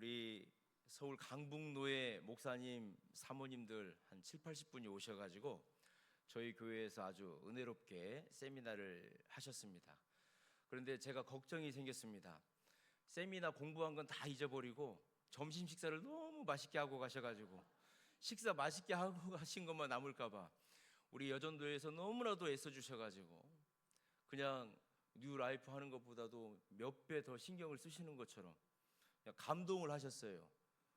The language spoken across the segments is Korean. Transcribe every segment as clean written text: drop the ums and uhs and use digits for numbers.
우리 서울 강북노회 목사님 사모님들 한 7, 80분이 오셔가지고 저희 교회에서 아주 은혜롭게 세미나를 하셨습니다. 그런데 제가 걱정이 생겼습니다. 세미나 공부한 건 다 잊어버리고 점심 식사를 너무 맛있게 하고 가셔가지고 식사 맛있게 하고 가신 것만 남을까봐 우리 여전도에서 너무나도 애써주셔가지고 그냥 뉴라이프 하는 것보다도 몇 배 더 신경을 쓰시는 것처럼 그냥 감동을 하셨어요.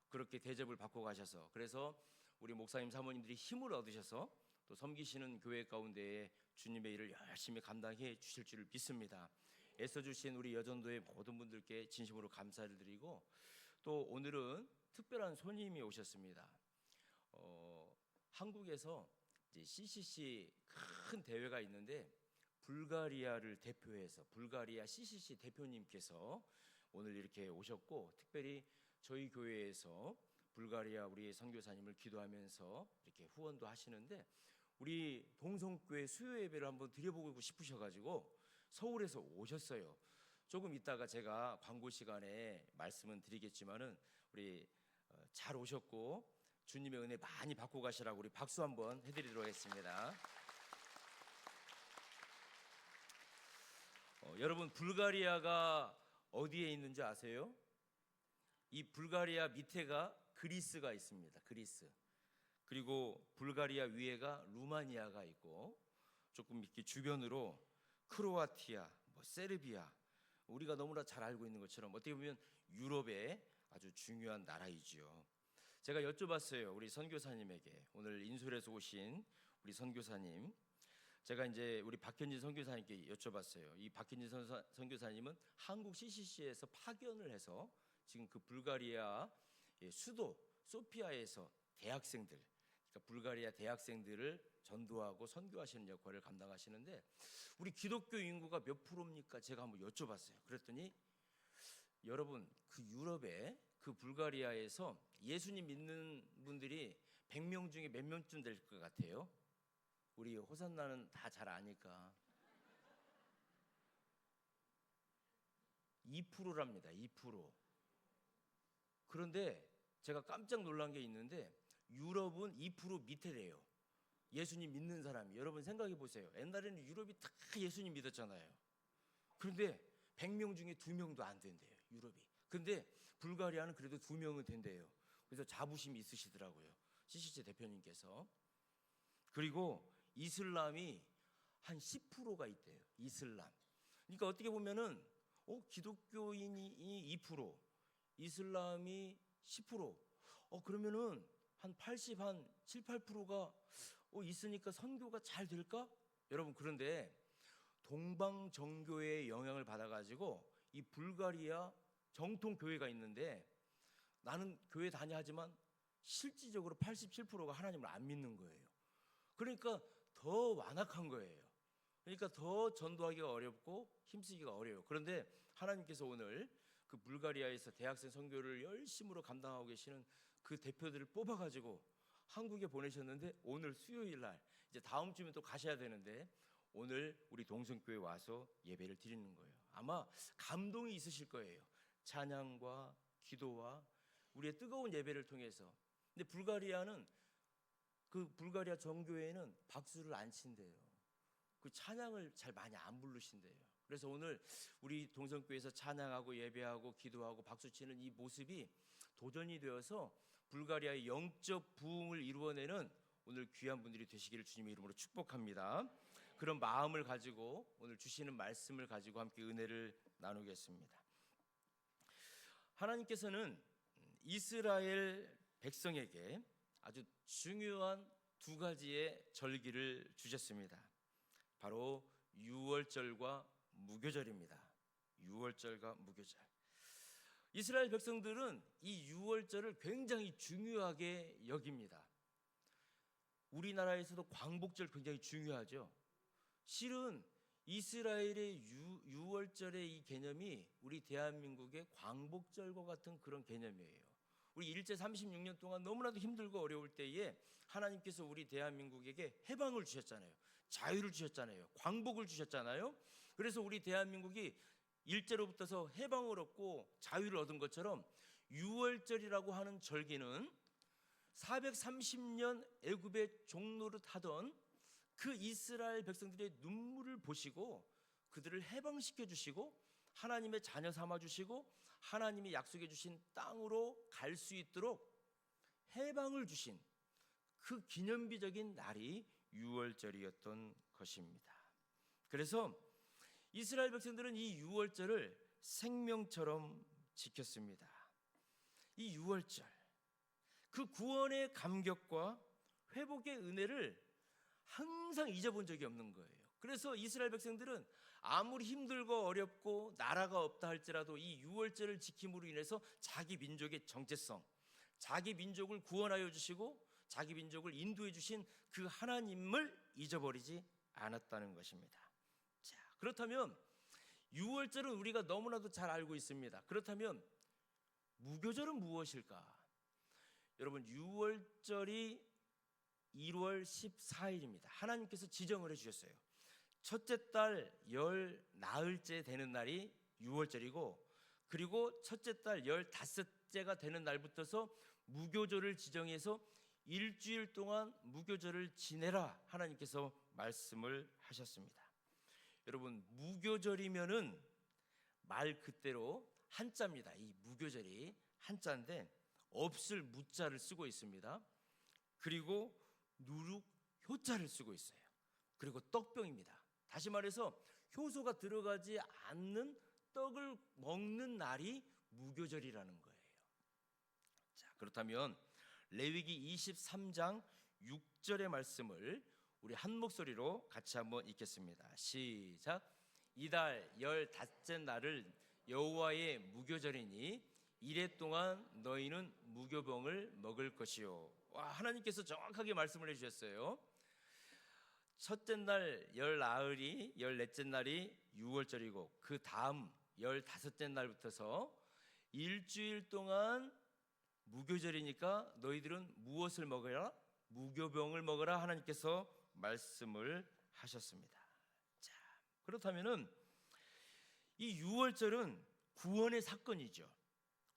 그렇게 대접을 받고 가셔서. 그래서 우리 목사님 사모님들이 힘을 얻으셔서 또 섬기시는 교회 가운데에 주님의 일을 열심히 감당해 주실 줄을 믿습니다. 애써주신 우리 여전도의 모든 분들께 진심으로 감사를 드리고, 또 오늘은 특별한 손님이 오셨습니다. 한국에서 이제 CCC 큰 대회가 있는데 불가리아를 대표해서 불가리아 CCC 대표님께서 오늘 이렇게 오셨고, 특별히 저희 교회에서 불가리아 우리 선교사님을 기도하면서 이렇게 후원도 하시는데, 우리 동성교회 수요 예배를 한번 드려보고 싶으셔가지고 서울에서 오셨어요. 조금 이따가 제가 광고 시간에 말씀은 드리겠지만은 우리 잘 오셨고 주님의 은혜 많이 받고 가시라고 우리 박수 한번 해드리도록 하겠습니다. 여러분, 불가리아가 어디에 있는지 아세요? 이 불가리아 밑에가 그리스가 있습니다. 그리스. 그리고 불가리아 위에가 루마니아가 있고, 조금 이렇게 주변으로 크로아티아, 세르비아, 우리가 너무나 잘 알고 있는 것처럼 어떻게 보면 유럽의 아주 중요한 나라이지요. 제가 여쭤봤어요, 우리 선교사님에게. 오늘 인솔에서 오신 우리 선교사님, 제가 이제 우리 박현진 선교사님께 여쭤봤어요. 이 박현진 선교사님은 한국 CCC에서 파견을 해서 지금 그 불가리아 수도 소피아에서 대학생들, 그러니까 불가리아 대학생들을 전도하고 선교하시는 역할을 감당하시는데, 우리 기독교 인구가 몇 프로입니까? 제가 한번 여쭤봤어요. 그랬더니 여러분, 그 유럽에 그 불가리아에서 예수님 믿는 분들이 100명 중에 몇 명쯤 될 것 같아요? 우리 호산나는 다 잘 아니까 2%랍니다. 2%. 그런데 제가 깜짝 놀란 게 있는데 유럽은 2% 밑에래요. 예수님 믿는 사람이. 여러분 생각해 보세요. 옛날에는 유럽이 다 예수님 믿었잖아요. 그런데 100명 중에 2명도 안 된대요, 유럽이. 근데 불가리아는 그래도 2명은 된대요. 그래서 자부심이 있으시더라고요, CCC 대표님께서. 그리고 이슬람이 한 10%가 있대요, 이슬람. 그러니까 어떻게 보면은 기독교인이 2%, 이슬람이 10%, 그러면은 한 80, 한 7, 8%가 있으니까 선교가 잘 될까? 여러분, 그런데 동방정교회의 영향을 받아가지고 이 불가리아 정통 교회가 있는데, 나는 교회 다녀 하지만 실질적으로 87%가 하나님을 안 믿는 거예요. 그러니까 더 완악한 거예요. 그러니까 더 전도하기가 어렵고 힘쓰기가 어려워요. 그런데 하나님께서 오늘 그 불가리아에서 대학생 선교를 열심으로 감당하고 계시는 그 대표들을 뽑아가지고 한국에 보내셨는데, 오늘 수요일 날, 이제 다음 주면 또 가셔야 되는데 오늘 우리 동성교회 와서 예배를 드리는 거예요. 아마 감동이 있으실 거예요. 찬양과 기도와 우리의 뜨거운 예배를 통해서. 근데 불가리아는, 그 불가리아 정교회는 박수를 안 친대요. 그 찬양을 잘 많이 안 부르신대요. 그래서 오늘 우리 동성교회에서 찬양하고 예배하고 기도하고 박수치는 이 모습이 도전이 되어서 불가리아의 영적 부흥을 이루어내는 오늘 귀한 분들이 되시기를 주님의 이름으로 축복합니다. 그런 마음을 가지고 오늘 주시는 말씀을 가지고 함께 은혜를 나누겠습니다. 하나님께서는 이스라엘 백성에게 아주 중요한 두 가지의 절기를 주셨습니다. 바로 유월절과 무교절입니다. 유월절과 무교절. 이스라엘 백성들은 이 유월절을 굉장히 중요하게 여깁니다. 우리나라에서도 광복절 굉장히 중요하죠. 실은 이스라엘의 유월절의 이 개념이 우리 대한민국의 광복절과 같은 그런 개념이에요. 우리 일제 36년 동안 너무나도 힘들고 어려울 때에 하나님께서 우리 대한민국에게 해방을 주셨잖아요. 자유를 주셨잖아요. 광복을 주셨잖아요. 그래서 우리 대한민국이 일제로부터서 해방을 얻고 자유를 얻은 것처럼 유월절이라고 하는 절기는 430년 애굽의 종노릇 하던 그 이스라엘 백성들의 눈물을 보시고 그들을 해방시켜 주시고 하나님의 자녀 삼아 주시고 하나님이 약속해 주신 땅으로 갈 수 있도록 해방을 주신 그 기념비적인 날이 유월절이었던 것입니다. 그래서 이스라엘 백성들은 이 유월절을 생명처럼 지켰습니다. 이 유월절, 그 구원의 감격과 회복의 은혜를 항상 잊어본 적이 없는 거예요. 그래서 이스라엘 백성들은 아무리 힘들고 어렵고 나라가 없다 할지라도 이 유월절을 지킴으로 인해서 자기 민족의 정체성, 자기 민족을 구원하여 주시고 자기 민족을 인도해 주신 그 하나님을 잊어버리지 않았다는 것입니다. 자, 그렇다면 유월절은 우리가 너무나도 잘 알고 있습니다. 그렇다면 무교절은 무엇일까? 여러분, 유월절이 1월 14일입니다. 하나님께서 지정을 해주셨어요. 첫째 달 열 나흘째 되는 날이 유월절이고, 그리고 첫째 달 15째가 되는 날부터서 무교절을 지정해서 일주일 동안 무교절을 지내라 하나님께서 말씀을 하셨습니다. 여러분, 무교절이면은 말 그대로 한자입니다. 이 무교절이 한자인데 없을 무자를 쓰고 있습니다. 그리고 누룩 효자를 쓰고 있어요. 그리고 떡병입니다. 다시 말해서 효소가 들어가지 않는 떡을 먹는 날이 무교절이라는 거예요. 자, 그렇다면 레위기 23장 6절의 말씀을 우리 한 목소리로 같이 한번 읽겠습니다. 시작. 이달 15째 날을 여호와의 무교절이니 이래 동안 너희는 무교병을 먹을 것이요. 와, 하나님께서 정확하게 말씀을 해주셨어요. 첫째 날 열 나흘이 14째 날이 유월절이고 그 다음 15째 날부터서 일주일 동안 무교절이니까 너희들은 무엇을 먹어라? 무교병을 먹어라 하나님께서 말씀을 하셨습니다. 자, 그렇다면은 이 유월절은 구원의 사건이죠.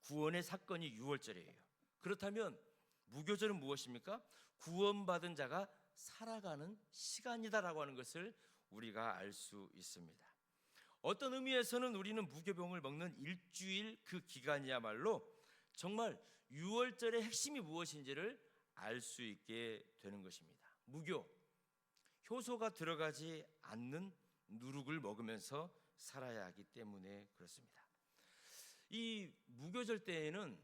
구원의 사건이 유월절이에요. 그렇다면 무교절은 무엇입니까? 구원받은 자가 살아가는 시간이다라고 하는 것을 우리가 알 수 있습니다. 어떤 의미에서는 우리는 무교병을 먹는 일주일 그 기간이야말로 정말 유월절의 핵심이 무엇인지를 알 수 있게 되는 것입니다. 무교, 효소가 들어가지 않는 누룩을 먹으면서 살아야 하기 때문에 그렇습니다. 이 무교절 때에는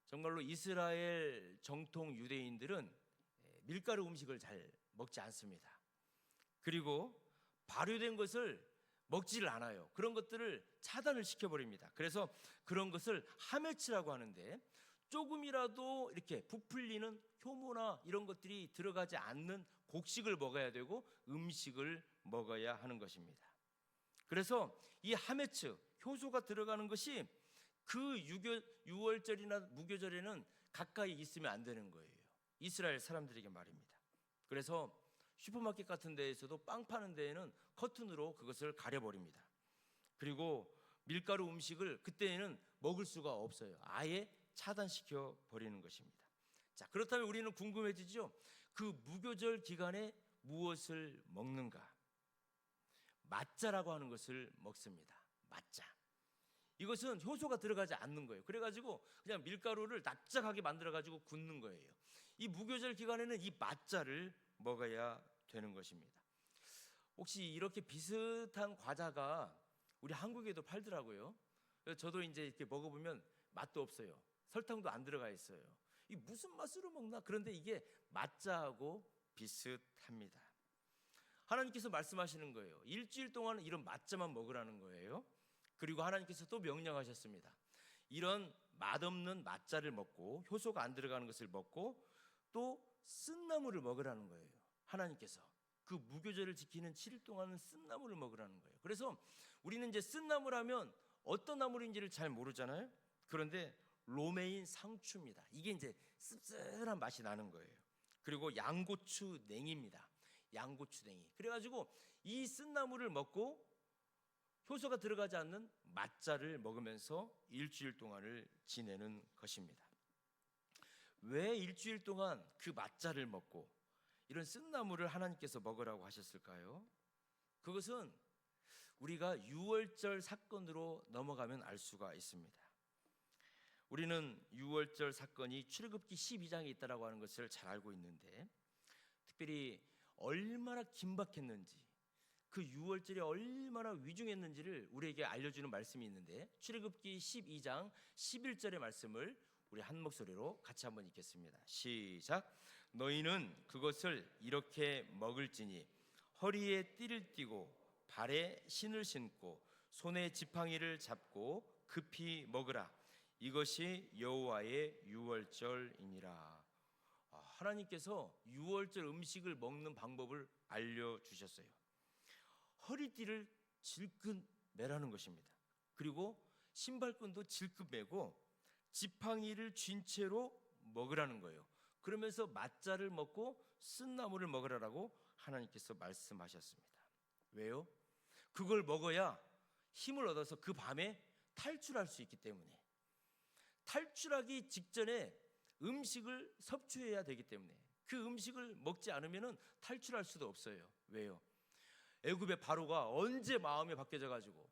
정말로 이스라엘 정통 유대인들은 밀가루 음식을 잘 먹지 않습니다. 그리고 발효된 것을 먹지를 않아요. 그런 것들을 차단을 시켜버립니다. 그래서 그런 것을 하메츠라고 하는데 조금이라도 이렇게 부풀리는 효모나 이런 것들이 들어가지 않는 곡식을 먹어야 되고 음식을 먹어야 하는 것입니다. 그래서 이 하메츠, 효소가 들어가는 것이 그 유월절이나 무교절에는 가까이 있으면 안 되는 거예요. 이스라엘 사람들에게 말입니다. 그래서 슈퍼마켓 같은 데에서도 빵 파는 데에는 커튼으로 그것을 가려버립니다. 그리고 밀가루 음식을 그때에는 먹을 수가 없어요. 아예 차단시켜 버리는 것입니다. 자, 그렇다면 우리는 궁금해지죠. 그 무교절 기간에 무엇을 먹는가? 맛자라고 하는 것을 먹습니다. 맛자. 이것은 효소가 들어가지 않는 거예요. 그래가지고 그냥 밀가루를 납작하게 만들어가지고 굽는 거예요. 이 무교절 기간에는 이 맛자를 먹어야 되는 것입니다. 혹시 이렇게 비슷한 과자가 우리 한국에도 팔더라고요. 그래서 저도 이제 이렇게 먹어보면 맛도 없어요. 설탕도 안 들어가 있어요. 이 무슨 맛으로 먹나? 그런데 이게 맛자하고 비슷합니다. 하나님께서 말씀하시는 거예요. 일주일 동안은 이런 맛자만 먹으라는 거예요. 그리고 하나님께서 또 명령하셨습니다. 이런 맛없는 맛자를 먹고 효소가 안 들어가는 것을 먹고 또 쓴나물을 먹으라는 거예요. 하나님께서 그 무교절을 지키는 7일 동안은 쓴나물을 먹으라는 거예요. 그래서 우리는 이제 쓴나물 하면 어떤 나물인지를 잘 모르잖아요. 그런데 로메인 상추입니다. 이게 이제 씁쓸한 맛이 나는 거예요. 그리고 양고추 냉입니다. 양고추 냉이. 그래가지고 이 쓴나물을 먹고 효소가 들어가지 않는 맛자를 먹으면서 일주일 동안을 지내는 것입니다. 왜 일주일 동안 그 맛자를 먹고 이런 쓴나물을 하나님께서 먹으라고 하셨을까요? 그것은 우리가 유월절 사건으로 넘어가면 알 수가 있습니다. 우리는 유월절 사건이 출애굽기 12장에 있다라고 하는 것을 잘 알고 있는데, 특별히 얼마나 긴박했는지, 그 유월절이 얼마나 위중했는지를 우리에게 알려주는 말씀이 있는데, 출애굽기 12장 11절의 말씀을 우리 한 목소리로 같이 한번 읽겠습니다. 시작. 너희는 그것을 이렇게 먹을지니 허리에 띠를 띠고 발에 신을 신고 손에 지팡이를 잡고 급히 먹으라. 이것이 여호와의 유월절이니라. 하나님께서 유월절 음식을 먹는 방법을 알려주셨어요. 허리띠를 질끈 매라는 것입니다. 그리고 신발끈도 질끈 매고 지팡이를 쥔 채로 먹으라는 거예요. 그러면서 맛자를 먹고 쓴나물을 먹으라라고 하나님께서 말씀하셨습니다. 왜요? 그걸 먹어야 힘을 얻어서 그 밤에 탈출할 수 있기 때문에, 탈출하기 직전에 음식을 섭취해야 되기 때문에, 그 음식을 먹지 않으면 탈출할 수도 없어요. 왜요? 애굽의 바로가 언제 마음이 바뀌어져 가지고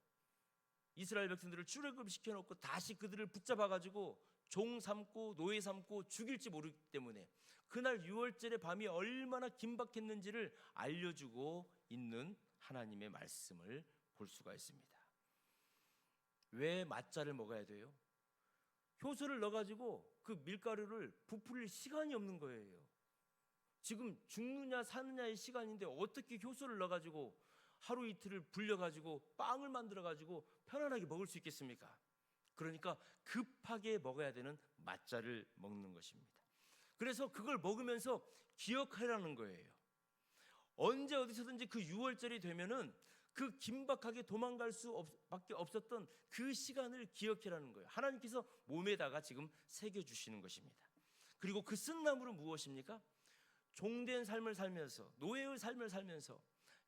이스라엘 백성들을 출애굽시켜 놓고 다시 그들을 붙잡아 가지고 종 삼고 노예 삼고 죽일지 모르기 때문에 그날 유월절의 밤이 얼마나 긴박했는지를 알려주고 있는 하나님의 말씀을 볼 수가 있습니다. 왜 맛자를 먹어야 돼요? 효소를 넣어가지고 그 밀가루를 부풀릴 시간이 없는 거예요. 지금 죽느냐 사느냐의 시간인데 어떻게 효소를 넣어가지고 하루 이틀을 불려가지고 빵을 만들어가지고 편안하게 먹을 수 있겠습니까? 그러니까 급하게 먹어야 되는 맛자를 먹는 것입니다. 그래서 그걸 먹으면서 기억하라는 거예요. 언제 어디서든지 그 유월절이 되면은 그 긴박하게 도망갈 수밖에 없었던 그 시간을 기억해라는 거예요. 하나님께서 몸에다가 지금 새겨주시는 것입니다. 그리고 그 쓴나물은 무엇입니까? 종된 삶을 살면서, 노예의 삶을 살면서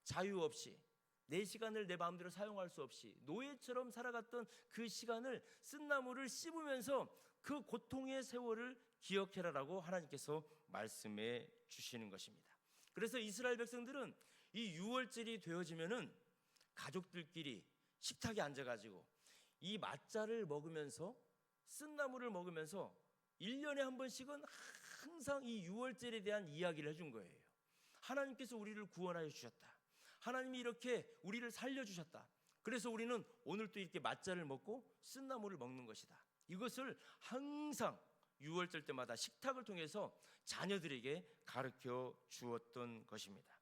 자유 없이 내 시간을 내 마음대로 사용할 수 없이 노예처럼 살아갔던 그 시간을 쓴나물을 씹으면서 그 고통의 세월을 기억해라라고 하나님께서 말씀해 주시는 것입니다. 그래서 이스라엘 백성들은 이 유월절이 되어지면은 가족들끼리 식탁에 앉아가지고 이 맛자를 먹으면서 쓴나물을 먹으면서 1년에 한 번씩은 항상 이 유월절에 대한 이야기를 해준 거예요. 하나님께서 우리를 구원하여 주셨다. 하나님이 이렇게 우리를 살려주셨다. 그래서 우리는 오늘 또 이렇게 맛자를 먹고 쓴나물을 먹는 것이다. 이것을 항상 유월절 때마다 식탁을 통해서 자녀들에게 가르쳐 주었던 것입니다.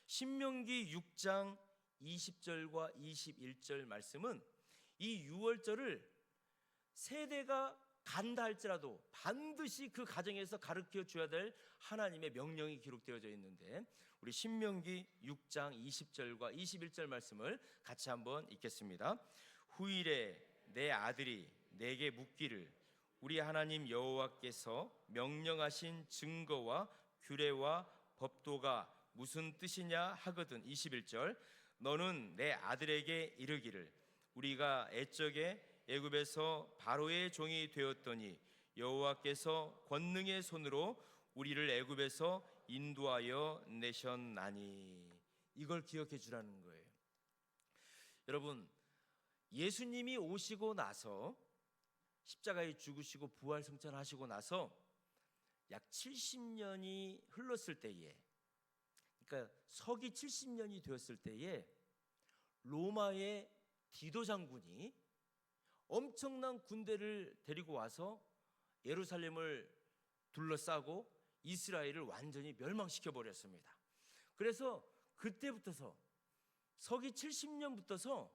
신명기 6장 20절과 21절 말씀은 이 유월절을 세대가 간다 할지라도 반드시 그 가정에서 가르쳐 줘야 될 하나님의 명령이 기록되어져 있는데, 우리 신명기 6장 20절과 21절 말씀을 같이 한번 읽겠습니다. 후일에 내 아들이 내게 묻기를 우리 하나님 여호와께서 명령하신 증거와 규례와 법도가 무슨 뜻이냐 하거든. 21절 너는 내 아들에게 이르기를 우리가 애적에 애굽에서 바로의 종이 되었더니 여호와께서 권능의 손으로 우리를 애굽에서 인도하여 내셨나니. 이걸 기억해 주라는 거예요. 여러분, 예수님이 오시고 나서 십자가에 죽으시고 부활승천하시고 나서 약 70년이 흘렀을 때에, 그러니까 서기 70년이 되었을 때에 로마의 디도 장군이 엄청난 군대를 데리고 와서 예루살렘을 둘러싸고 이스라엘을 완전히 멸망시켜 버렸습니다. 그래서 그때부터서 서기 70년부터서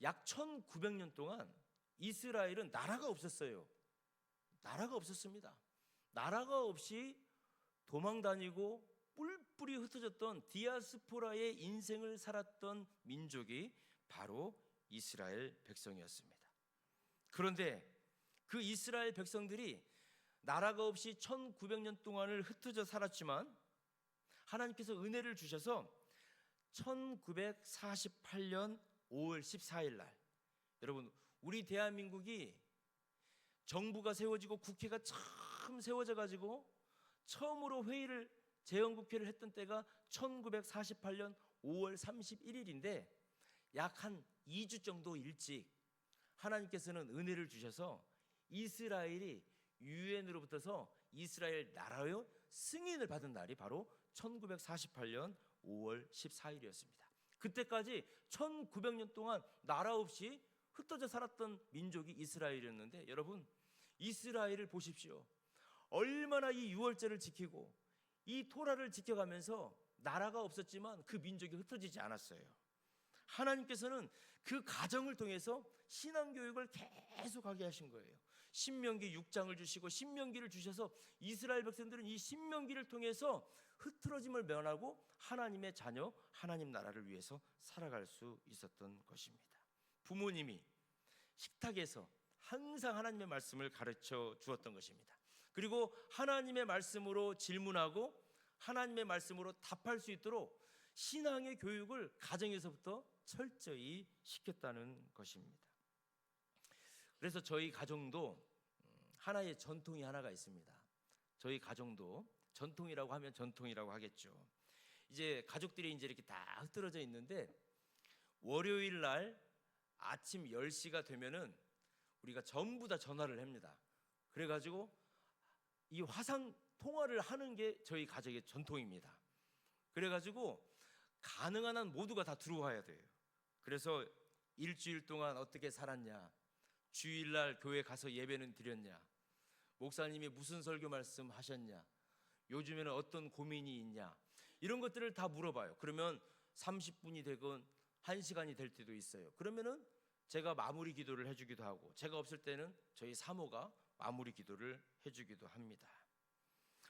약 1900년 동안 이스라엘은 나라가 없었어요. 나라가 없었습니다. 나라가 없이 도망다니고 뿔뿔이 흩어졌던 디아스포라의 인생을 살았던 민족이 바로 이스라엘 백성이었습니다. 그런데 그 이스라엘 백성들이 나라가 없이 1900년 동안을 흩어져 살았지만 하나님께서 은혜를 주셔서 1948년 5월 14일 날, 여러분, 우리 대한민국이 정부가 세워지고 국회가 처음 세워져 가지고 처음으로 재헌국회를 했던 때가 1948년 5월 31일인데 약 한 2주 정도 일찍 하나님께서는 은혜를 주셔서 이스라엘이 유엔으로부터서 이스라엘 나라의 승인을 받은 날이 바로 1948년 5월 14일이었습니다. 그때까지 1900년 동안 나라 없이 흩어져 살았던 민족이 이스라엘이었는데, 여러분, 이스라엘을 보십시오. 얼마나 이 유월절을 지키고 이 토라를 지켜가면서 나라가 없었지만 그 민족이 흩어지지 않았어요. 하나님께서는 그 가정을 통해서 신앙교육을 계속하게 하신 거예요. 신명기 6장을 주시고 신명기를 주셔서 이스라엘 백성들은 이 신명기를 통해서 흐트러짐을 면하고 하나님의 자녀, 하나님 나라를 위해서 살아갈 수 있었던 것입니다. 부모님이 식탁에서 항상 하나님의 말씀을 가르쳐 주었던 것입니다. 그리고 하나님의 말씀으로 질문하고 하나님의 말씀으로 답할 수 있도록 신앙의 교육을 가정에서부터 철저히 시켰다는 것입니다. 그래서 저희 가정도 하나의 전통이 하나가 있습니다. 저희 가정도 전통이라고 하면 전통이라고 하겠죠. 이제 가족들이 이제 이렇게 다 흩어져 있는데 월요일 날 아침 10시가 되면은 우리가 전부 다 전화를 합니다. 그래가지고 이 화상 통화를 하는 게 저희 가족의 전통입니다. 그래가지고 가능한 한 모두가 다 들어와야 돼요. 그래서 일주일 동안 어떻게 살았냐, 주일날 교회 가서 예배는 드렸냐, 목사님이 무슨 설교 말씀 하셨냐, 요즘에는 어떤 고민이 있냐, 이런 것들을 다 물어봐요. 그러면 30분이 되건 1시간이 될 때도 있어요. 그러면은 제가 마무리 기도를 해주기도 하고, 제가 없을 때는 저희 사모가 마무리 기도를 해주기도 합니다.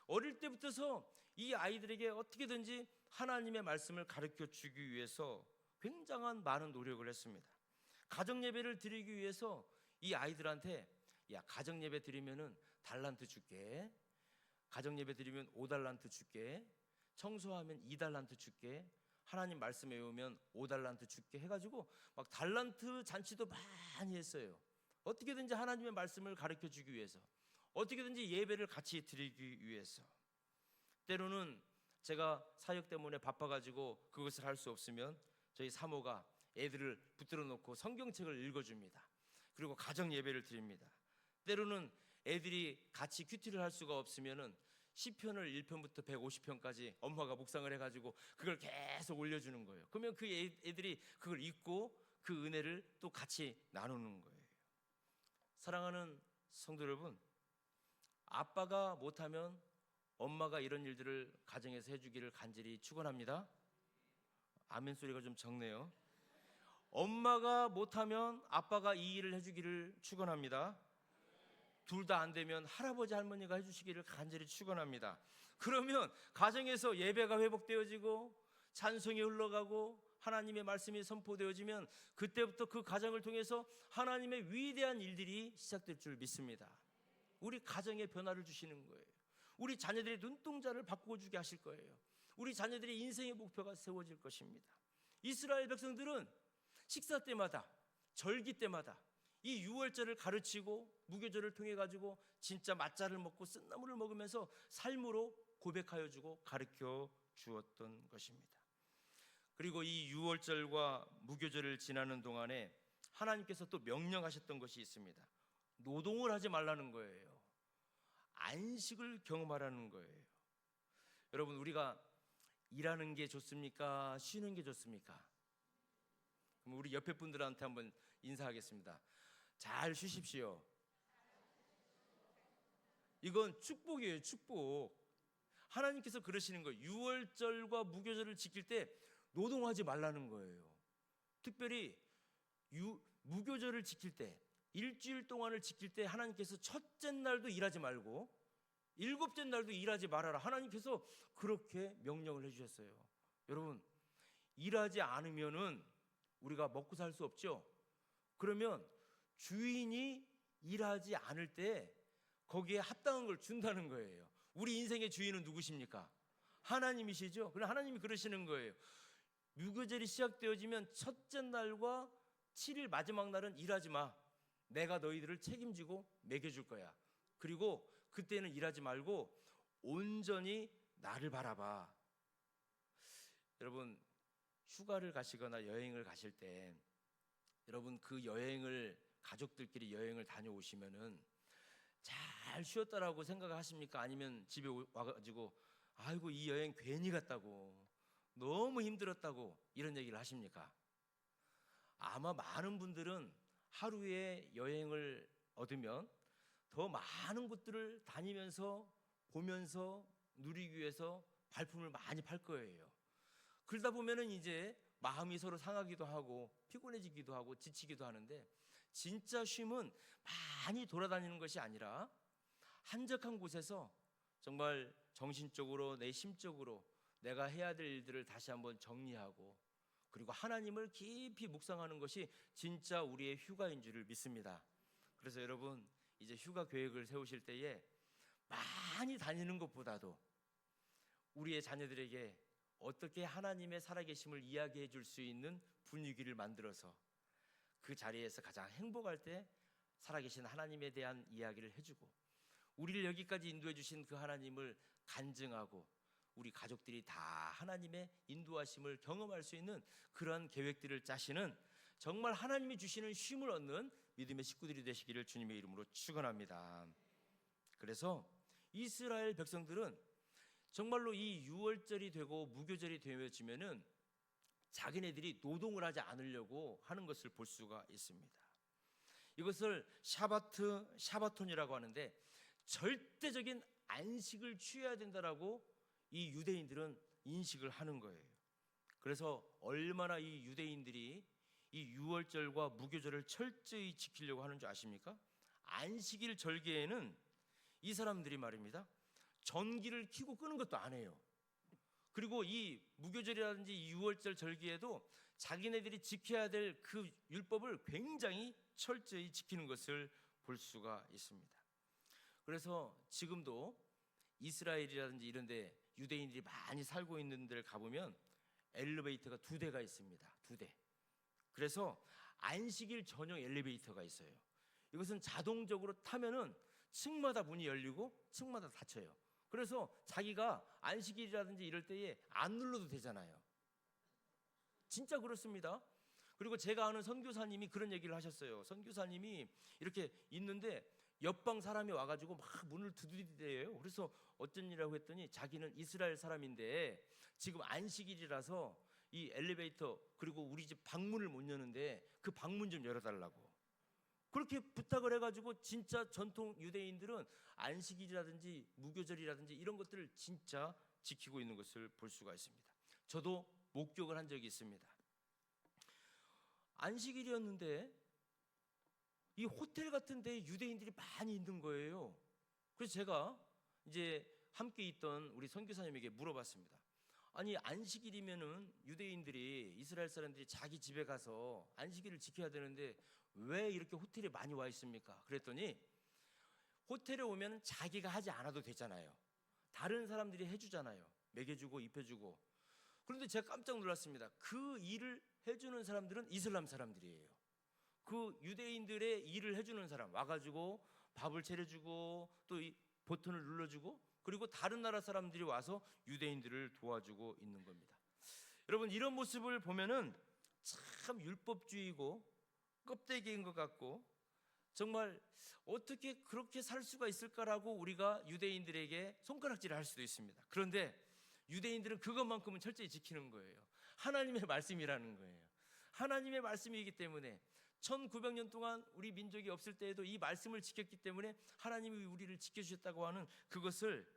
어릴 때부터서 이 아이들에게 어떻게든지 하나님의 말씀을 가르쳐 주기 위해서 굉장한 많은 노력을 했습니다. 가정 예배를 드리기 위해서 이 아이들한테, 야, 가정 예배 드리면은 달란트 줄게, 가정 예배 드리면 5달란트 줄게, 청소하면 2달란트 줄게, 하나님 말씀 외우면 5달란트 줄게 해가지고 막 달란트 잔치도 많이 했어요. 어떻게든지 하나님의 말씀을 가르쳐 주기 위해서, 어떻게든지 예배를 같이 드리기 위해서. 때로는 제가 사역 때문에 바빠가지고 그것을 할 수 없으면 저희 사모가 애들을 붙들어 놓고 성경책을 읽어줍니다. 그리고 가정 예배를 드립니다. 때로는 애들이 같이 큐티를 할 수가 없으면은 시편을 1편부터 150편까지 엄마가 묵상을 해가지고 그걸 계속 올려주는 거예요. 그러면 그 애들이 그걸 읽고 그 은혜를 또 같이 나누는 거예요. 사랑하는 성도 여러분, 아빠가 못하면 엄마가 이런 일들을 가정에서 해주기를 간절히 축원합니다. 아멘 소리가 좀 적네요. 엄마가 못하면 아빠가 이 일을 해주기를 축원합니다. 둘 다 안 되면 할아버지 할머니가 해주시기를 간절히 축원합니다. 그러면 가정에서 예배가 회복되어지고 찬송이 흘러가고 하나님의 말씀이 선포되어지면 그때부터 그 가정을 통해서 하나님의 위대한 일들이 시작될 줄 믿습니다. 우리 가정에 변화를 주시는 거예요. 우리 자녀들의 눈동자를 바꾸어주게 하실 거예요. 우리 자녀들의 인생의 목표가 세워질 것입니다. 이스라엘 백성들은 식사 때마다, 절기 때마다 이 유월절을 가르치고 무교절을 통해 가지고 진짜 맛잘을 먹고 쓴나물을 먹으면서 삶으로 고백하여 주고 가르쳐 주었던 것입니다. 그리고 이 유월절과 무교절을 지나는 동안에 하나님께서 또 명령하셨던 것이 있습니다. 노동을 하지 말라는 거예요. 안식을 경험하라는 거예요. 여러분, 우리가 일하는 게 좋습니까? 쉬는 게 좋습니까? 그럼 우리 옆에 분들한테 한번 인사하겠습니다. 잘 쉬십시오. 이건 축복이에요, 축복. 하나님께서 그러시는 거예요. 유월절과 무교절을 지킬 때 노동하지 말라는 거예요. 특별히 무교절을 지킬 때, 일주일 동안을 지킬 때 하나님께서 첫째 날도 일하지 말고 일곱째 날도 일하지 말아라. 하나님께서 그렇게 명령을 해주셨어요. 여러분, 일하지 않으면은 우리가 먹고 살 수 없죠. 그러면 주인이 일하지 않을 때 거기에 합당한 걸 준다는 거예요. 우리 인생의 주인은 누구십니까? 하나님이시죠. 그럼 하나님이 그러시는 거예요. 무교절이 시작되어지면 첫째 날과 7일 마지막 날은 일하지 마. 내가 너희들을 책임지고 먹여줄 거야. 그리고 그때는 일하지 말고 온전히 나를 바라봐. 여러분, 휴가를 가시거나 여행을 가실 때 여러분 그 여행을 가족들끼리 여행을 다녀오시면은 잘 쉬었다라고 생각하십니까? 아니면 집에 와가지고 아이고 이 여행 괜히 갔다고 너무 힘들었다고 이런 얘기를 하십니까? 아마 많은 분들은 하루에 여행을 얻으면 더 많은 곳들을 다니면서 보면서 누리기 위해서 발품을 많이 팔 거예요. 그러다 보면은 이제 마음이 서로 상하기도 하고 피곤해지기도 하고 지치기도 하는데, 진짜 쉼은 많이 돌아다니는 것이 아니라 한적한 곳에서 정말 정신적으로 내 심적으로 내가 해야 될 일들을 다시 한번 정리하고 그리고 하나님을 깊이 묵상하는 것이 진짜 우리의 휴가인 줄을 믿습니다. 그래서 여러분, 이제 휴가 계획을 세우실 때에 많이 다니는 것보다도 우리의 자녀들에게 어떻게 하나님의 살아계심을 이야기해 줄 수 있는 분위기를 만들어서 그 자리에서 가장 행복할 때 살아계신 하나님에 대한 이야기를 해주고, 우리를 여기까지 인도해 주신 그 하나님을 간증하고 우리 가족들이 다 하나님의 인도하심을 경험할 수 있는 그런 계획들을 짜시는, 정말 하나님이 주시는 쉼을 얻는 믿음의 식구들이 되시기를 주님의 이름으로 축원합니다. 그래서 이스라엘 백성들은 정말로 이 유월절이 되고 무교절이 되어지면은 자기네들이 노동을 하지 않으려고 하는 것을 볼 수가 있습니다. 이것을 샤바톤이라고 하는데, 절대적인 안식을 취해야 된다라고 이 유대인들은 인식을 하는 거예요. 그래서 얼마나 이 유대인들이 이 유월절과 무교절을 철저히 지키려고 하는 줄 아십니까? 안식일 절기에는 이 사람들이 말입니다, 전기를 켜고 끄는 것도 안 해요. 그리고 이 무교절이라든지 이 유월절 절기에도 자기네들이 지켜야 될 그 율법을 굉장히 철저히 지키는 것을 볼 수가 있습니다. 그래서 지금도 이스라엘이라든지 이런 데 유대인들이 많이 살고 있는 데를 가보면 엘리베이터가 2대가 있습니다. 2대. 그래서 안식일 전용 엘리베이터가 있어요. 이것은 자동적으로 타면은 층마다 문이 열리고 층마다 닫혀요. 그래서 자기가 안식일이라든지 이럴 때에 안 눌러도 되잖아요. 진짜 그렇습니다. 그리고 제가 아는 선교사님이 그런 얘기를 하셨어요. 선교사님이 이렇게 있는데 옆방 사람이 와가지고 막 문을 두드리대요. 그래서 어쩐 일이라고 했더니 자기는 이스라엘 사람인데 지금 안식일이라서 이 엘리베이터 그리고 우리 집 방문을 못 여는데 그 방문 좀 열어달라고 그렇게 부탁을 해가지고, 진짜 전통 유대인들은 안식일이라든지 무교절이라든지 이런 것들을 진짜 지키고 있는 것을 볼 수가 있습니다. 저도 목격을 한 적이 있습니다. 안식일이었는데 이 호텔 같은 데 유대인들이 많이 있는 거예요. 그래서 제가 이제 함께 있던 우리 선교사님에게 물어봤습니다. 아니, 안식일이면은 유대인들이, 이스라엘 사람들이 자기 집에 가서 안식일을 지켜야 되는데 왜 이렇게 호텔에 많이 와 있습니까? 그랬더니 호텔에 오면 자기가 하지 않아도 되잖아요. 다른 사람들이 해주잖아요. 먹여주고 입혀주고. 그런데 제가 깜짝 놀랐습니다. 그 일을 해주는 사람들은 이슬람 사람들이에요. 그 유대인들의 일을 해주는 사람 와가지고 밥을 차려주고 또 이 버튼을 눌러주고, 그리고 다른 나라 사람들이 와서 유대인들을 도와주고 있는 겁니다. 여러분, 이런 모습을 보면은 참 율법주의고 껍데기인 것 같고, 정말 어떻게 그렇게 살 수가 있을까라고 우리가 유대인들에게 손가락질을 할 수도 있습니다. 그런데 유대인들은 그것만큼은 철저히 지키는 거예요. 하나님의 말씀이라는 거예요. 하나님의 말씀이기 때문에 1900년 동안 우리 민족이 없을 때에도 이 말씀을 지켰기 때문에 하나님이 우리를 지켜주셨다고 하는 그것을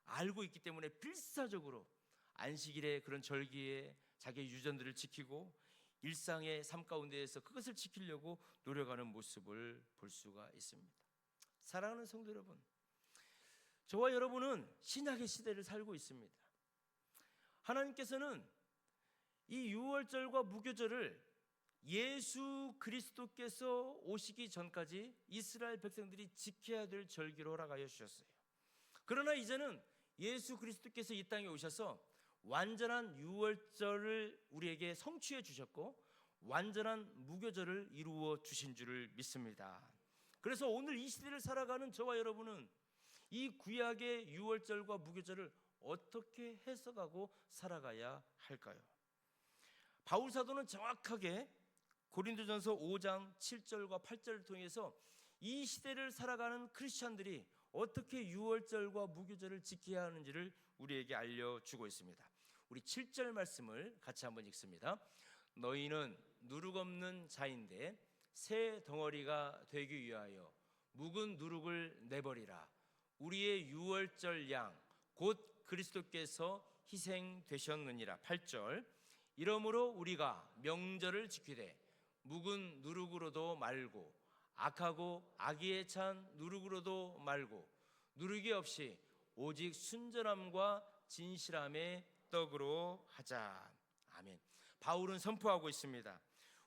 알고 있기 때문에 필사적으로 안식일에 그런 절기에 자기의 유전들을 지키고 일상의 삶 가운데에서 그것을 지키려고 노력하는 모습을 볼 수가 있습니다. 사랑하는 성도 여러분, 저와 여러분은 신약의 시대를 살고 있습니다. 하나님께서는 이 유월절과 무교절을 예수 그리스도께서 오시기 전까지 이스라엘 백성들이 지켜야 될 절기로 허락하여 주셨어요. 그러나 이제는 예수 그리스도께서 이 땅에 오셔서 완전한 유월절을 우리에게 성취해 주셨고 완전한 무교절을 이루어 주신 줄을 믿습니다. 그래서 오늘 이 시대를 살아가는 저와 여러분은 이 구약의 유월절과 무교절을 어떻게 해석하고 살아가야 할까요? 바울 사도는 정확하게 고린도전서 5장 7절과 8절을 통해서 이 시대를 살아가는 크리스찬들이 어떻게 유월절과 무교절을 지켜야 하는지를 우리에게 알려주고 있습니다. 우리 7절 말씀을 같이 한번 읽습니다. 너희는 누룩 없는 자인데 새 덩어리가 되기 위하여 묵은 누룩을 내버리라. 우리의 유월절 양 곧 그리스도께서 희생되셨느니라. 8절 이러므로 우리가 명절을 지키되 묵은 누룩으로도 말고 악하고 악의에 찬 누룩으로도 말고 누룩이 없이 오직 순전함과 진실함의 떡으로 하자. 아멘. 바울은 선포하고 있습니다.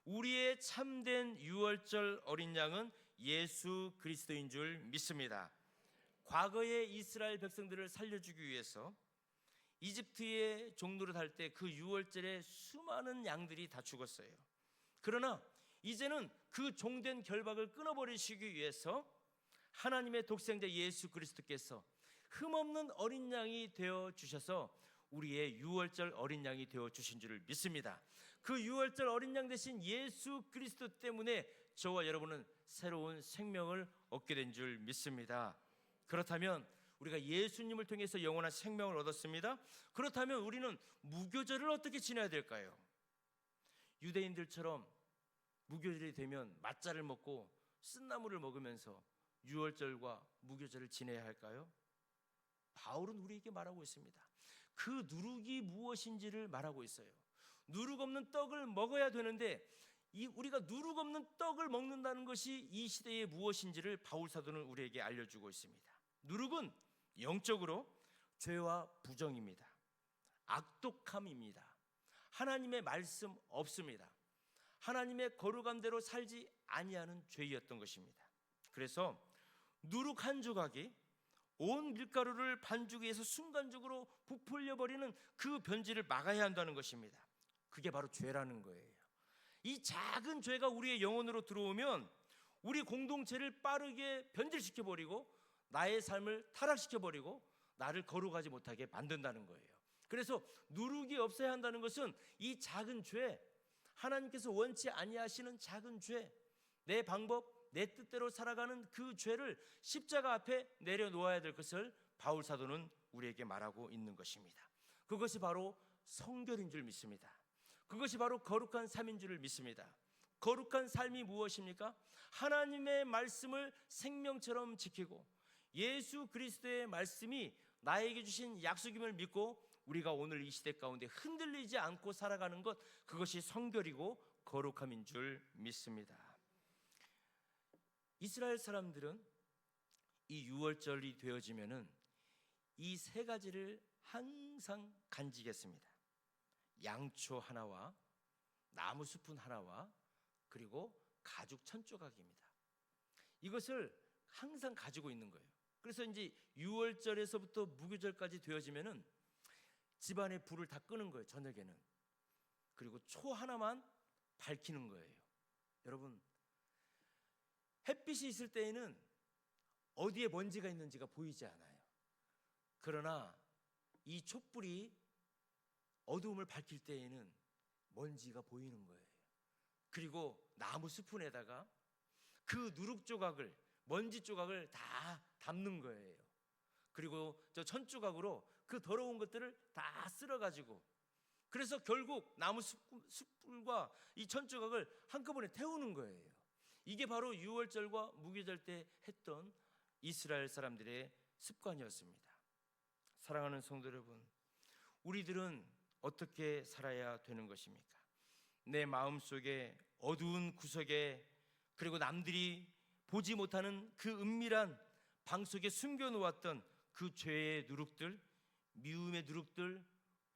우리의 참된 유월절 어린 양은 예수 그리스도인 줄 믿습니다. 과거의 이스라엘 백성들을 살려주기 위해서 이집트의 종노릇 할 때 그 유월절에 수많은 양들이 다 죽었어요. 그러나 이제는 그 종된 결박을 끊어버리시기 위해서 하나님의 독생자 예수 그리스도께서 흠없는 어린 양이 되어 주셔서 우리의 유월절 어린 양이 되어 주신 줄을 믿습니다. 그 유월절 어린 양 대신 예수 그리스도 때문에 저와 여러분은 새로운 생명을 얻게 된 줄 믿습니다. 그렇다면 우리가 예수님을 통해서 영원한 생명을 얻었습니다. 그렇다면 우리는 무교절을 어떻게 지내야 될까요? 유대인들처럼 무교절이 되면 맛자를 먹고 쓴나물을 먹으면서 유월절과 무교절을 지내야 할까요? 바울은 우리에게 말하고 있습니다. 그 누룩이 무엇인지를 말하고 있어요. 누룩 없는 떡을 먹어야 되는데 우리가 누룩 없는 떡을 먹는다는 것이 이 시대에 무엇인지를 바울 사도는 우리에게 알려주고 있습니다. 누룩은 영적으로 죄와 부정입니다. 악독함입니다. 하나님의 말씀 없습니다. 하나님의 거룩함대로 살지 아니하는 죄였던 것입니다. 그래서 누룩 한 조각이 온 밀가루를 반죽 위에서 순간적으로 부풀려 버리는 그 변질을 막아야 한다는 것입니다. 그게 바로 죄라는 거예요. 이 작은 죄가 우리의 영혼으로 들어오면 우리 공동체를 빠르게 변질시켜 버리고 나의 삶을 타락시켜 버리고 나를 거룩하지 못하게 만든다는 거예요. 그래서 누룩이 없어야 한다는 것은 이 작은 죄, 하나님께서 원치 아니하시는 작은 죄, 내 방법, 내 뜻대로 살아가는 그 죄를 십자가 앞에 내려놓아야 될 것을 바울 사도는 우리에게 말하고 있는 것입니다. 그것이 바로 성결인 줄 믿습니다. 그것이 바로 거룩한 삶인 줄 믿습니다. 거룩한 삶이 무엇입니까? 하나님의 말씀을 생명처럼 지키고 예수 그리스도의 말씀이 나에게 주신 약속임을 믿고 우리가 오늘 이 시대 가운데 흔들리지 않고 살아가는 것, 그것이 성결이고 거룩함인 줄 믿습니다. 이스라엘 사람들은 이 유월절이 되어지면은 이 세 가지를 항상 간직했습니다. 양초 하나와 나무 수푼 하나와 그리고 가죽 천 조각입니다. 이것을 항상 가지고 있는 거예요. 그래서 이제 유월절에서부터 무교절까지 되어지면은 집안에 불을 다 끄는 거예요. 저녁에는. 그리고 초 하나만 밝히는 거예요. 여러분, 햇빛이 있을 때에는 어디에 먼지가 있는지가 보이지 않아요. 그러나 이 촛불이 어두움을 밝힐 때에는 먼지가 보이는 거예요. 그리고 나무 수푼에다가 그 누룩 조각을, 먼지 조각을 다 담는 거예요. 그리고 저 천 조각으로 그 더러운 것들을 다 쓸어가지고, 그래서 결국 나무 숯불과 이 천 조각을 한꺼번에 태우는 거예요. 이게 바로 유월절과 무교절 때 했던 이스라엘 사람들의 습관이었습니다. 사랑하는 성도 여러분, 우리들은 어떻게 살아야 되는 것입니까? 내 마음속에 어두운 구석에, 그리고 남들이 보지 못하는 그 은밀한 방 속에 숨겨놓았던 그 죄의 누룩들, 미움의 누룩들,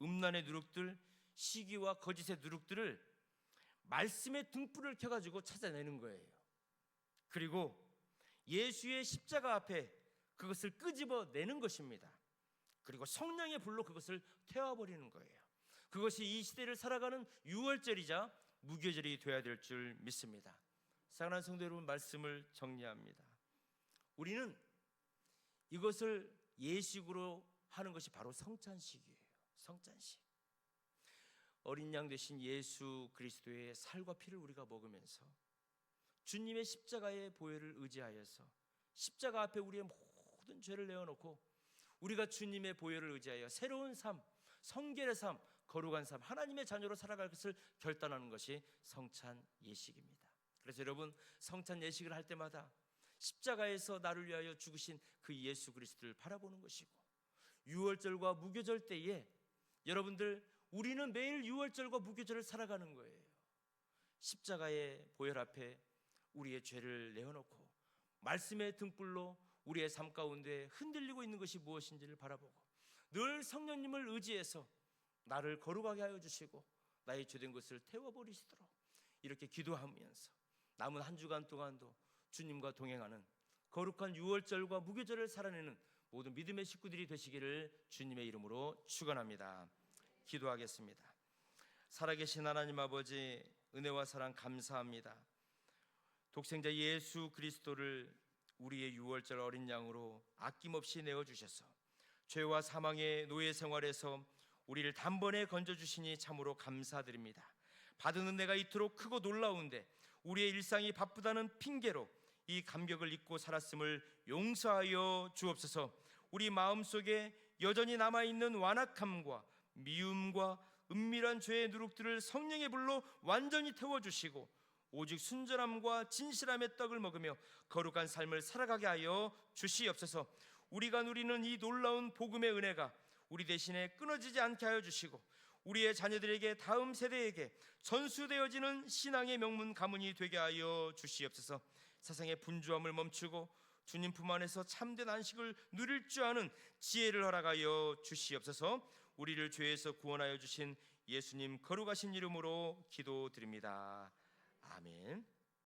음란의 누룩들, 시기와 거짓의 누룩들을 말씀의 등불을 켜가지고 찾아내는 거예요. 그리고 예수의 십자가 앞에 그것을 끄집어내는 것입니다. 그리고 성령의 불로 그것을 태워버리는 거예요. 그것이 이 시대를 살아가는 유월절이자 무교절이 되어야 될 줄 믿습니다. 사랑하는 성도 여러분, 말씀을 정리합니다. 우리는 이것을 예식으로 하는 것이 바로 성찬식이에요. 성찬식. 어린 양 되신 예수 그리스도의 살과 피를 우리가 먹으면서 주님의 십자가의 보혈을 의지하여서 십자가 앞에 우리의 모든 죄를 내어놓고 우리가 주님의 보혈을 의지하여 새로운 삶, 성결의 삶, 거룩한 삶, 하나님의 자녀로 살아갈 것을 결단하는 것이 성찬 예식입니다. 그래서 여러분, 성찬 예식을 할 때마다 십자가에서 나를 위하여 죽으신 그 예수 그리스도를 바라보는 것이고, 유월절과 무교절 때에 여러분들, 우리는 매일 유월절과 무교절을 살아가는 거예요. 십자가의 보혈 앞에 우리의 죄를 내어놓고 말씀의 등불로 우리의 삶 가운데 흔들리고 있는 것이 무엇인지를 바라보고 늘 성령님을 의지해서 나를 거룩하게 하여 주시고 나의 죄된 것을 태워버리시도록 이렇게 기도하면서 남은 한 주간 동안도 주님과 동행하는 거룩한 유월절과 무교절을 살아내는 모든 믿음의 식구들이 되시기를 주님의 이름으로 축원합니다. 기도하겠습니다. 살아계신 하나님 아버지, 은혜와 사랑 감사합니다. 독생자 예수 그리스도를 우리의 유월절 어린 양으로 아낌없이 내어주셔서 죄와 사망의 노예 생활에서 우리를 단번에 건져주시니 참으로 감사드립니다. 받은 은혜가 이토록 크고 놀라운데 우리의 일상이 바쁘다는 핑계로 이 감격을 잊고 살았음을 용서하여 주옵소서. 우리 마음속에 여전히 남아있는 완악함과 미움과 은밀한 죄의 누룩들을 성령의 불로 완전히 태워주시고 오직 순전함과 진실함의 떡을 먹으며 거룩한 삶을 살아가게 하여 주시옵소서. 우리가 누리는 이 놀라운 복음의 은혜가 우리 대신에 끊어지지 않게 하여 주시고 우리의 자녀들에게, 다음 세대에게 전수되어지는 신앙의 명문 가문이 되게 하여 주시옵소서. 세상의 분주함을 멈추고 주님 품 안에서 참된 안식을 누릴 줄 아는 지혜를 허락하여 주시옵소서. 우리를 죄에서 구원하여 주신 예수님 거룩하신 이름으로 기도드립니다. 아멘.